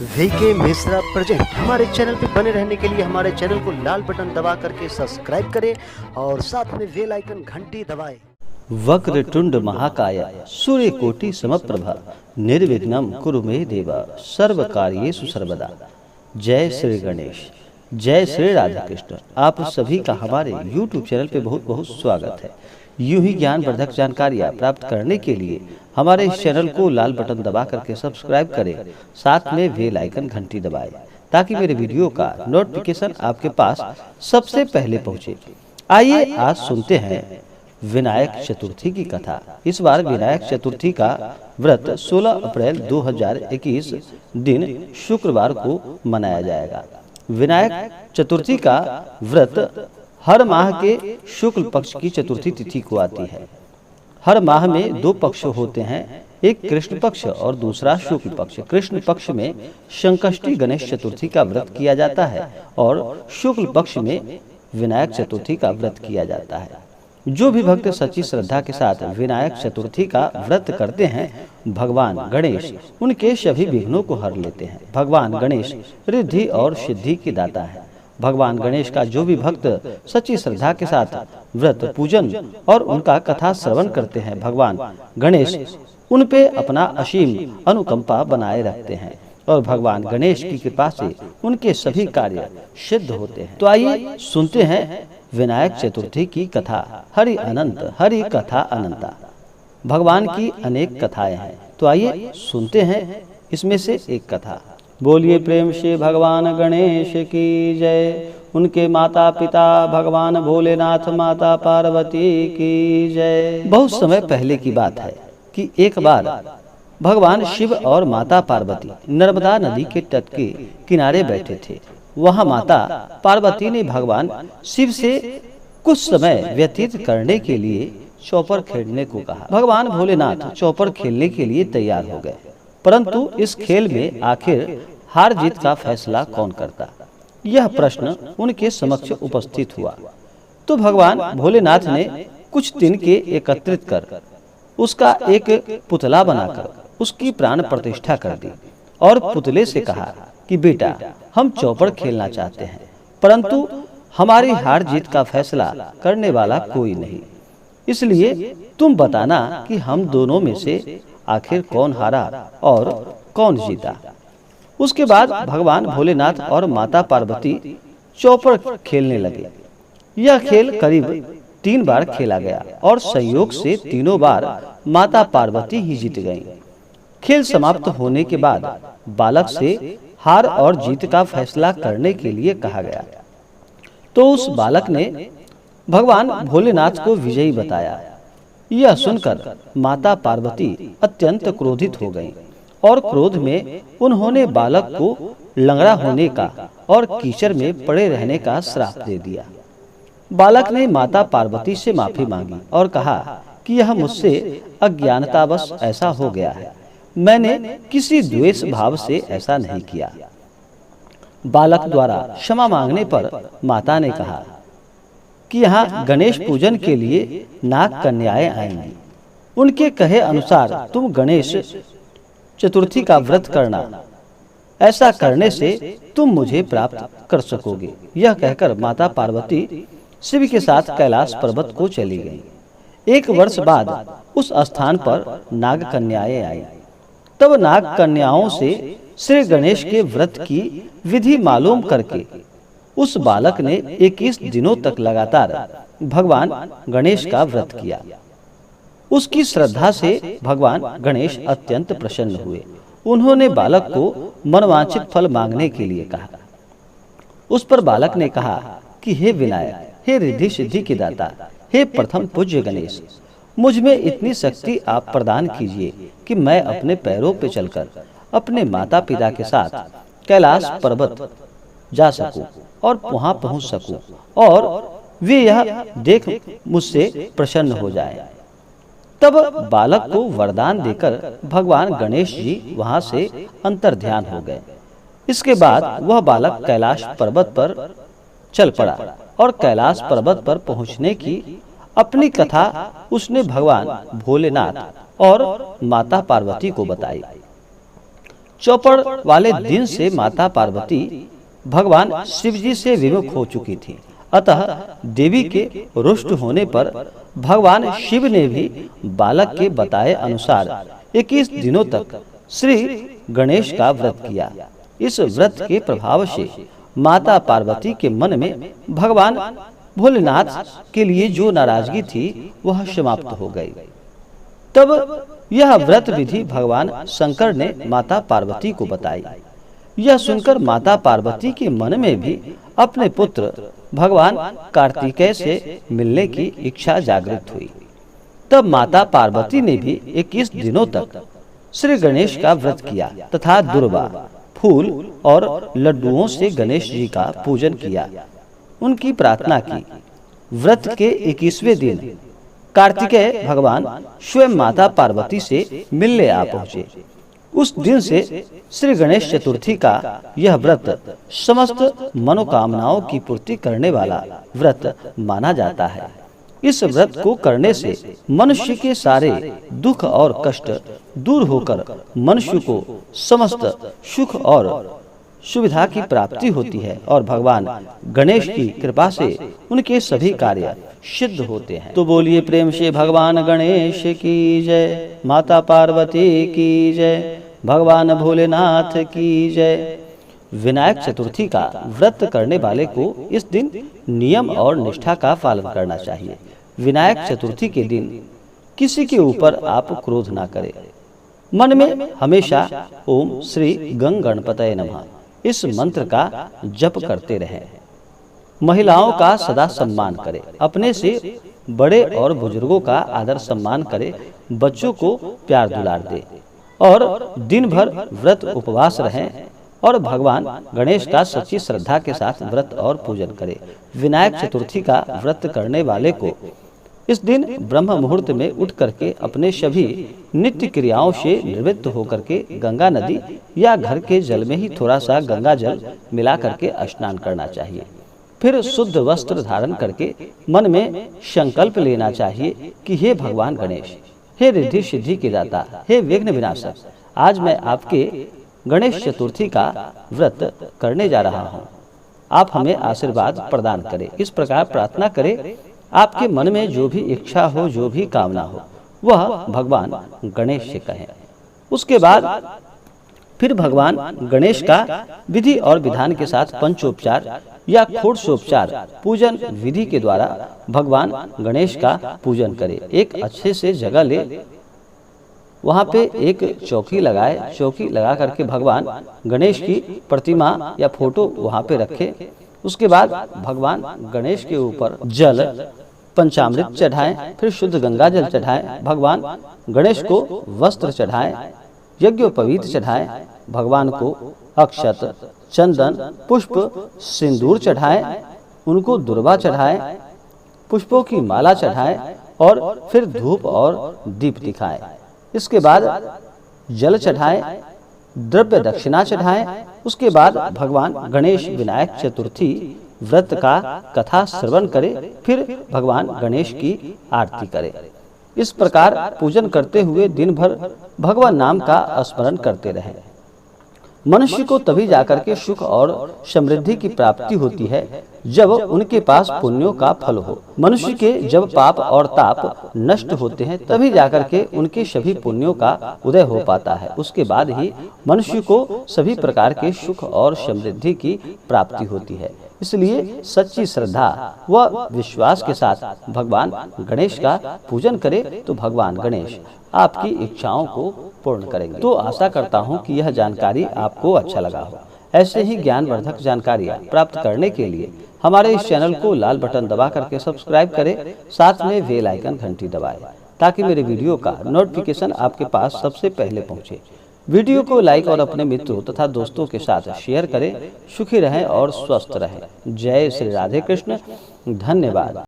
VK Mishra present. हमारे channel पर बने रहने के लिए हमारे चैनल को लाल बटन दबा करके सब्सक्राइब करें और साथ में बेल आइकन घंटी दबाएं। वक्रतुंड महाकाय सूर्यकोटि समप्रभा निर्विघ्नं कुरु मे देव सर्वकार्येषु सर्वदा। जय श्री गणेश, जय श्री राधा कृष्ण। आप सभी का हमारे YouTube चैनल पे बहुत बहुत स्वागत है। यूं ही ज्ञानवर्धक जानकारियाँ प्राप्त करने के लिए हमारे इस चैनल को लाल बटन दबा करके सब्सक्राइब करें, साथ में बेल आइकन घंटी दबाएं ताकि मेरे वीडियो का नोटिफिकेशन आपके पास सबसे पहले पहुंचे। आइए आज सुनते हैं विनायक चतुर्थी की कथा। इस बार विनायक चतुर्थी का व्रत 16 अप्रैल 2021 दिन शुक्रवार को मनाया जाएगा। विनायक चतुर्थी का व्रत हर माह के शुक्ल पक्ष की चतुर्थी तिथि को आती है। हर माह में दो पक्ष होते हैं, एक कृष्ण पक्ष और दूसरा शुक्ल पक्ष। कृष्ण पक्ष में संकष्टी गणेश चतुर्थी का व्रत किया जाता है और शुक्ल पक्ष में विनायक चतुर्थी का व्रत किया जाता है। जो भी भक्त सच्ची श्रद्धा के साथ विनायक चतुर्थी का व्रत करते हैं, भगवान गणेश उनके सभी विघ्नों को हर लेते हैं। भगवान गणेश रिद्धि और सिद्धि की दाता है। भगवान गणेश का जो भी भक्त सच्ची श्रद्धा के साथ व्रत पूजन और उनका कथा श्रवण करते हैं, भगवान गणेश उन पे अपना असीम अनुकंपा बनाए रखते हैं और भगवान गणेश की कृपा से उनके सभी कार्य सिद्ध होते हैं। तो आइए सुनते हैं विनायक चतुर्थी की कथा। हरि अनंत हरि कथा अनंता। भगवान की अनेक कथाएं हैं, तो आइए सुनते हैं इसमें से एक कथा। बोलिए प्रेम से भगवान गणेश की जय। उनके माता पिता भगवान भोलेनाथ, माता पार्वती की जय। बहुत समय पहले की बात है कि एक बार भगवान शिव और माता पार्वती नर्मदा नदी के तट के किनारे बैठे थे। वहां माता पार्वती ने भगवान शिव से कुछ समय व्यतीत करने के लिए चौपर खेलने को कहा। भगवान भोलेनाथ चौपर खेलने के लिए तैयार हो गए, परंतु इस खेल में आखिर हार जीत का फैसला कौन करता, यह प्रश्न उनके समक्ष उपस्थित हुआ। तो भगवान भोलेनाथ ने कुछ दिन के एकत्रित कर उसका एक पुतला बनाकर उसकी प्राण प्रतिष्ठा कर दी और पुतले से कहा कि बेटा, हम चौपड़ खेलना चाहते हैं, परंतु हमारी हार जीत का फैसला करने वाला कोई नहीं, इसलिए तुम बताना कि हम दोनों में से आखिर कौन हारा और कौन जीता। उसके बाद भगवान भोलेनाथ और माता पार्वती चौपड़ खेलने लगे। यह खेल करीब 3 बार खेला गया और संयोग से तीनों बार माता पार्वती ही जीत गईं। खेल समाप्त होने के बाद बालक से हार और जीत का फैसला करने के लिए कहा गया। तो उस बालक ने भगवान भोलेनाथ को विजयी बताया। यह सुनकर माता पार्वती अत्यंत क्रोधित हो गईं और क्रोध में उन्होंने बालक को लंगड़ा होने का और कीचड़ में पड़े रहने का श्राप दे दिया। बालक ने माता पार्वती से माफी मांगी और कहा कि यह मुझसे अज्ञानतावश ऐसा हो गया है, मैंने किसी द्वेष भाव से ऐसा नहीं किया। बालक द्वारा क्षमा मांगने पर माता ने कहा कि यहाँ गणेश पूजन के लिए नाग कन्याएं आएंगी। उनके कहे अनुसार तुम गणेश चतुर्थी का व्रत करना, ऐसा करने से तुम मुझे प्राप्त कर सकोगे। यह कहकर माता पार्वती शिव के साथ कैलाश पर्वत को चली गईं। 1 वर्ष बाद उस स्थान पर नाग कन्याएं आई। तब नाग कन्याओं से श्री गणेश के व्रत की विधि मालूम करके उस बालक ने 21 दिनों तक लगातार भगवान गणेश का व्रत किया। उसकी श्रद्धा से भगवान गणेश अत्यंत प्रसन्न हुए। उन्होंने बालक को मनवांछित फल मांगने के लिए कहा। उस पर बालक ने कहा कि हे विनायक, हे रिद्धि सिद्धि के दाता, हे प्रथम पूज्य गणेश, मुझ में इतनी शक्ति आप प्रदान कीजिए कि मैं अपने पैरों पे चलकर अपने माता पिता के साथ कैलाश पर्वत जा सकूं और वहां पहुंच सकूं और वे यह देख मुझसे प्रसन्न हो जाएं। तब बालक को वरदान देकर भगवान गणेश जी वहां से अंतर्ध्यान हो गए। इसके बाद वह बालक कैलाश पर्वत पर चल पड़ा और कैलाश पर्वत पर पहुंचने की अपनी कथा उसने भगवान भोलेनाथ और माता पार्वती को बताई। चौपड़ वाले दिन से माता पार्वती भगवान शिव जी से विमुख हो चुकी थी। अतः देवी के रुष्ट होने पर भगवान शिव ने भी बालक के बताए अनुसार 21 दिनों तक श्री गणेश का व्रत किया। इस व्रत के प्रभाव से माता पार्वती के मन में भगवान भोलेनाथ के लिए जो नाराजगी थी वह समाप्त हो गई। तब यह व्रत विधि भगवान शंकर ने माता पार्वती को बताई। यह सुनकर माता पार्वती के मन में भी अपने पुत्र भगवान कार्तिकेय से मिलने की इच्छा जागृत हुई। तब माता पार्वती ने भी 21 दिनों तक श्री गणेश का व्रत किया तथा दुर्वा, फूल और लड्डुओं से गणेश जी का पूजन किया, उनकी प्रार्थना की। व्रत के 21वें दिन कार्तिकेय भगवान स्वयं माता पार्वती से मिलने आ पहुँचे। उस दिन से श्री गणेश चतुर्थी का यह व्रत समस्त मनोकामनाओं की पूर्ति करने वाला व्रत माना जाता है। इस व्रत को करने से मनुष्य के सारे दुख और कष्ट दूर होकर मनुष्य को समस्त सुख और सुविधा की प्राप्ति होती है और भगवान गणेश की कृपा से उनके सभी कार्य सिद्ध होते हैं। तो बोलिए प्रेम से भगवान गणेश की जय, माता पार्वती की जय, भगवान भोलेनाथ की जय। विनायक चतुर्थी का व्रत करने वाले को इस दिन नियम और निष्ठा का पालन करना चाहिए। विनायक चतुर्थी के दिन किसी के ऊपर आप क्रोध ना करें। मन में हमेशा ओम श्री गंग गणपतये नमः इस मंत्र का जप करते रहें। महिलाओं का सदा सम्मान करें, अपने से बड़े और बुजुर्गों का आदर सम्मान करें, बच्चों को प्यार दुलार दें और दिन भर व्रत उपवास रहें और भगवान गणेश का सच्ची श्रद्धा के साथ व्रत और पूजन करें। विनायक चतुर्थी का व्रत करने वाले को इस दिन ब्रह्म मुहूर्त में उठ करके अपने सभी नित्य क्रियाओं से निवृत्त होकर के गंगा नदी या घर के जल में ही थोड़ा सा गंगा जल मिला करके स्नान करना चाहिए। फिर शुद्ध वस्त्र धारण करके मन में संकल्प लेना चाहिए कि हे भगवान गणेश, हे रिद्धि सिद्धि के दाता, हे विघ्न विनाशक, आज मैं आपके गणेश चतुर्थी का व्रत करने जा रहा हूँ, आप हमें आशीर्वाद प्रदान करें। इस प्रकार प्रार्थना करें। आपके मन में जो भी इच्छा हो, जो भी कामना हो, वह भगवान गणेश से कहें। उसके बाद फिर भगवान गणेश का विधि और विधान के साथ पंचोपचार या षोडशोपचार पूजन विधि के द्वारा भगवान गणेश का पूजन करें। एक अच्छे से जगह ले, वहाँ पे एक चौकी लगाए, चौकी लगा करके भगवान गणेश की प्रतिमा या फोटो वहाँ पे रखे। उसके बाद भगवान गणेश के ऊपर जल पंचामृत चढ़ाएं, फिर शुद्ध गंगा जल चढ़ाएं, भगवान गणेश को वस्त्र चढ़ाएं, यज्ञोपवीत चढ़ाएं, भगवान को अक्षत, चंदन, पुष्प, सिंदूर चढ़ाएं, उनको दुर्वा चढ़ाएं, पुष्पों की माला चढ़ाएं और फिर धूप और दीप दिखाएं। इसके बाद जल चढ़ाएं, द्रव्य दक्षिणा चढ़ाएं। उसके बाद भगवान गणेश विनायक चतुर्थी व्रत का कथा श्रवण करें, फिर भगवान गणेश की आरती करें। इस प्रकार पूजन करते हुए दिन भर भगवान नाम का स्मरण करते रहें। मनुष्य को तभी जाकर के सुख और समृद्धि की प्राप्ति होती है जब उनके पास पुण्यों का फल हो। मनुष्य के जब पाप और ताप नष्ट होते हैं तभी जाकर के उनके सभी पुण्यों का उदय हो पाता है। उसके बाद ही मनुष्य को सभी प्रकार के सुख और समृद्धि की प्राप्ति होती है। इसलिए सच्ची श्रद्धा व विश्वास के साथ भगवान गणेश का पूजन करें तो भगवान गणेश आपकी इच्छाओं को पूर्ण करेंगे। तो आशा करता हूं कि यह जानकारी आपको अच्छा लगा हो। ऐसे ही ज्ञानवर्धक जानकारियां प्राप्त करने के लिए हमारे इस चैनल को लाल बटन दबा करके सब्सक्राइब करें, साथ में बेल आइकन घंटी दबाएं ताकि मेरे वीडियो का नोटिफिकेशन आपके पास सबसे पहले पहुंचे। वीडियो को लाइक और अपने मित्रों तथा दोस्तों के साथ शेयर करें। सुखी रहें और स्वस्थ रहें। जय श्री राधे कृष्ण। धन्यवाद।